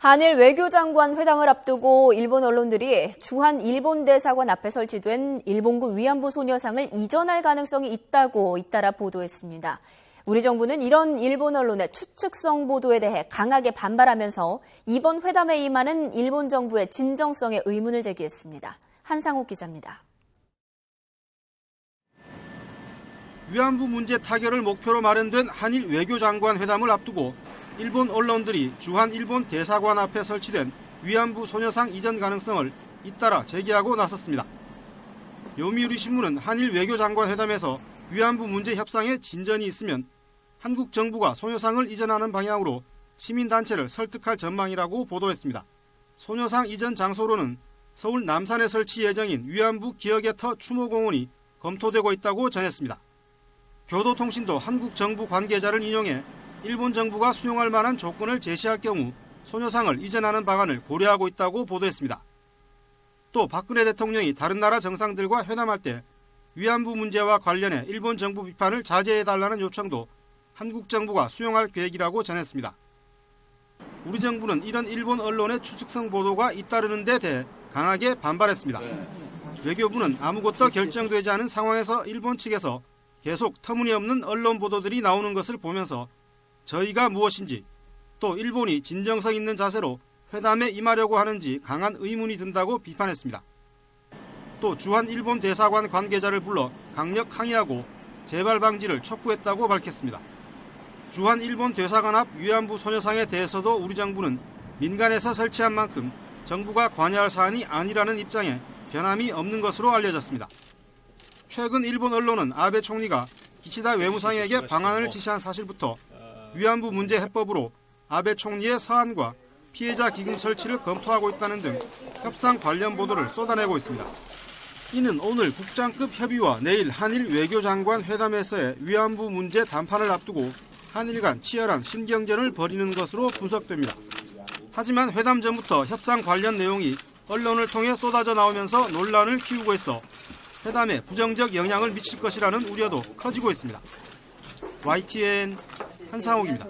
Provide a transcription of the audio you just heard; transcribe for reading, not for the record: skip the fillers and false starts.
한일 외교장관 회담을 앞두고 일본 언론들이 주한 일본 대사관 앞에 설치된 일본군 위안부 소녀상을 이전할 가능성이 있다고 잇따라 보도했습니다. 우리 정부는 이런 일본 언론의 추측성 보도에 대해 강하게 반발하면서 이번 회담에 임하는 일본 정부의 진정성에 의문을 제기했습니다. 한상욱 기자입니다. 위안부 문제 타결을 목표로 마련된 한일 외교장관 회담을 앞두고 일본 언론들이 주한 일본 대사관 앞에 설치된 위안부 소녀상 이전 가능성을 잇따라 제기하고 나섰습니다. 요미우리 신문은 한일 외교장관 회담에서 위안부 문제 협상에 진전이 있으면 한국 정부가 소녀상을 이전하는 방향으로 시민단체를 설득할 전망이라고 보도했습니다. 소녀상 이전 장소로는 서울 남산에 설치 예정인 위안부 기억의 터 추모공원이 검토되고 있다고 전했습니다. 교도통신도 한국 정부 관계자를 인용해 일본 정부가 수용할 만한 조건을 제시할 경우 소녀상을 이전하는 방안을 고려하고 있다고 보도했습니다. 또 박근혜 대통령이 다른 나라 정상들과 회담할 때 위안부 문제와 관련해 일본 정부 비판을 자제해달라는 요청도 한국 정부가 수용할 계획이라고 전했습니다. 우리 정부는 이런 일본 언론의 추측성 보도가 잇따르는 데 대해 강하게 반발했습니다. 외교부는 아무것도 결정되지 않은 상황에서 일본 측에서 계속 터무니없는 언론 보도들이 나오는 것을 보면서 저희가 무엇인지 또 일본이 진정성 있는 자세로 회담에 임하려고 하는지 강한 의문이 든다고 비판했습니다. 또 주한 일본 대사관 관계자를 불러 강력 항의하고 재발 방지를 촉구했다고 밝혔습니다. 주한 일본 대사관 앞 위안부 소녀상에 대해서도 우리 정부는 민간에서 설치한 만큼 정부가 관여할 사안이 아니라는 입장에 변함이 없는 것으로 알려졌습니다. 최근 일본 언론은 아베 총리가 기시다 외무상에게 방안을 지시한 사실부터 위안부 문제 해법으로 아베 총리의 서한과 피해자 기금 설치를 검토하고 있다는 등 협상 관련 보도를 쏟아내고 있습니다. 이는 오늘 국장급 협의와 내일 한일 외교장관 회담에서의 위안부 문제談判을 앞두고 한일 간 치열한 신경전을 벌이는 것으로 분석됩니다. 하지만 회담 전부터 협상 관련 내용이 언론을 통해 쏟아져 나오면서 논란을 키우고 있어 회담에 부정적 영향을 미칠 것이라는 우려도 커지고 있습니다. YTN 한상욱입니다.